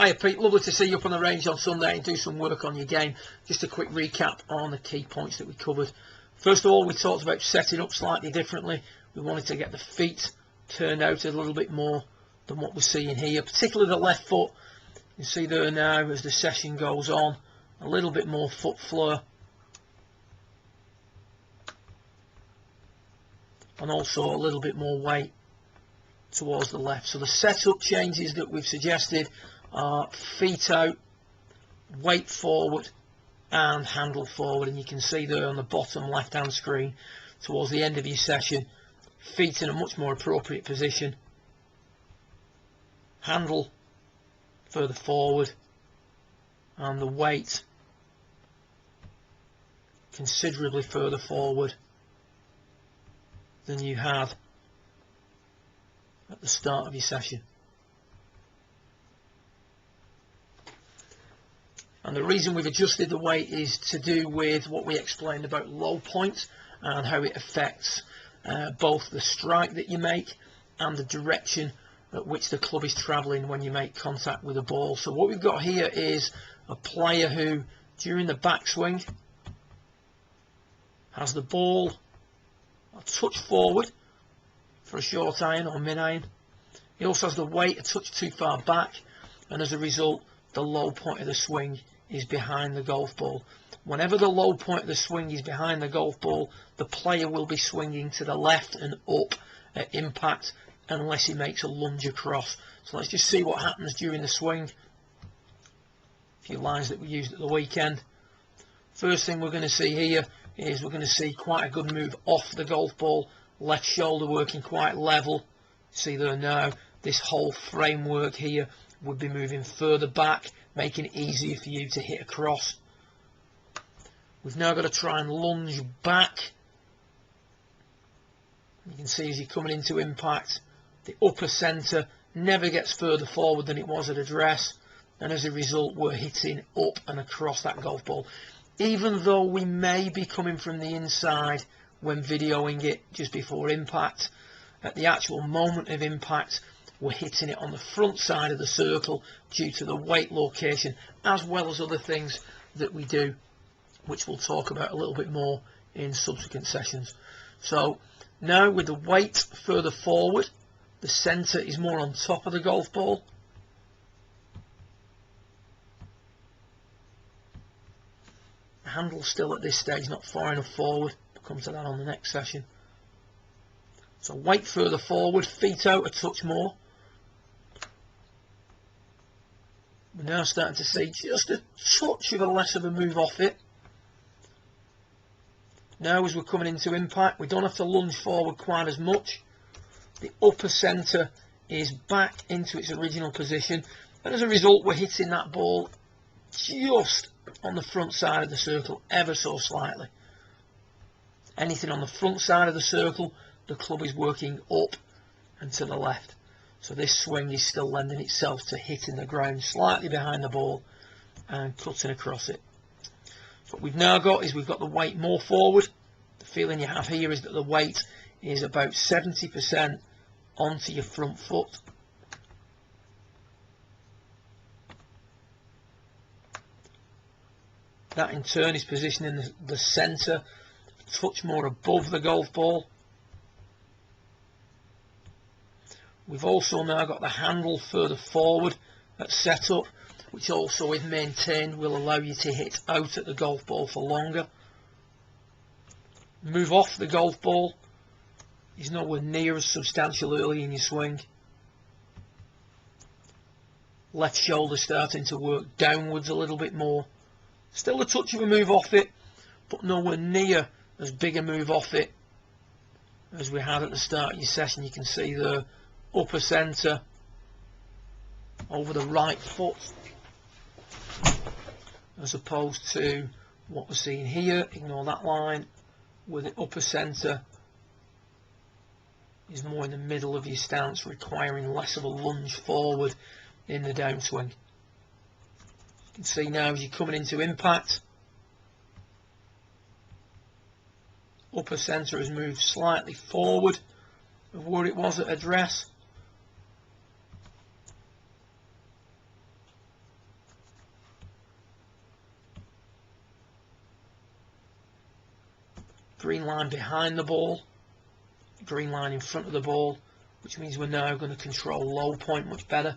Hiya Pete, lovely to see you up on the range on Sunday and do some work on your game. Just a quick recap on the key points that we covered. First of all, we talked about setting up slightly differently. We wanted to get the feet turned out a little bit more than what we're seeing here, particularly the left foot. You see there now as the session goes on, a little bit more foot flare. And also a little bit more weight towards the left. So the setup changes that we've suggested are feet out, weight forward and handle forward, and you can see there on the bottom left hand screen towards the end of your session, feet in a much more appropriate position, handle further forward and the weight considerably further forward than you had at the start of your session. And the reason we've adjusted the weight is to do with what we explained about low point and how it affects both the strike that you make and the direction at which the club is travelling when you make contact with the ball. So what we've got here is a player who, during the backswing, has the ball a touch forward for a short iron or mid iron. He also has the weight a touch too far back, and as a result the low point of the swing is behind the golf ball. Whenever the low point of the swing is behind the golf ball, the player will be swinging to the left and up at impact unless he makes a lunge across. So let's just see what happens during the swing. A few lines that we used at the weekend. First thing we're going to see here is we're going to see quite a good move off the golf ball, left shoulder working quite level. See there now, this whole framework here would be moving further back, making it easier for you to hit across. We've now got to try and lunge back. You can see as you're coming into impact, the upper centre never gets further forward than it was at address, and as a result we're hitting up and across that golf ball. Even though we may be coming from the inside when videoing it just before impact, at the actual moment of impact we're hitting it on the front side of the circle due to the weight location, as well as other things that we do, which we'll talk about a little bit more in subsequent sessions. So now with the weight further forward, the centre is more on top of the golf ball. The handle still at this stage not far enough forward. We'll come to that on the next session. So weight further forward, feet out a touch more. We're now starting to see just a touch of a less of a move off it. Now as we're coming into impact, we don't have to lunge forward quite as much. The upper centre is back into its original position, and as a result we're hitting that ball just on the front side of the circle, ever so slightly. Anything on the front side of the circle, the club is working up and to the left. So this swing is still lending itself to hitting the ground slightly behind the ball and cutting across it. So what we've now got is we've got the weight more forward. The feeling you have here is that the weight is about 70% onto your front foot. That in turn is positioning the centre a touch more above the golf ball. We've also now got the handle further forward at setup, which also, if maintained, will allow you to hit out at the golf ball for longer. Move off the golf ball is nowhere near as substantial early in your swing. Left shoulder starting to work downwards a little bit more. Still a touch of a move off it, but nowhere near as big a move off it as we had at the start of your session. You can see the upper centre over the right foot, as opposed to what we're seeing here. Ignore that line, where the upper centre is more in the middle of your stance, requiring less of a lunge forward in the downswing. You can see now as you're coming into impact, upper centre has moved slightly forward of where it was at address. green line behind the ball, green line in front of the ball, which means we're now going to control low point much better.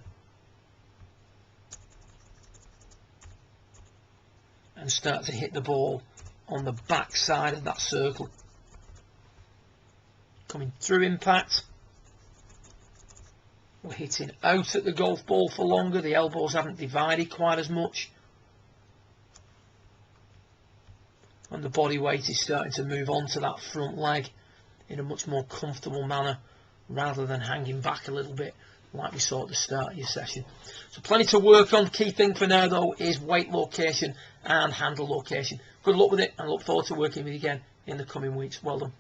And start to hit the ball on the back side of that circle. Coming through impact. We're hitting out at the golf ball for longer. The elbows haven't divided quite as much. And the body weight is starting to move on to that front leg in a much more comfortable manner, rather than hanging back a little bit like we saw at the start of your session. So plenty to work on. Key thing for now though is weight location and handle location. Good luck with it, and I look forward to working with you again in the coming weeks. Well done.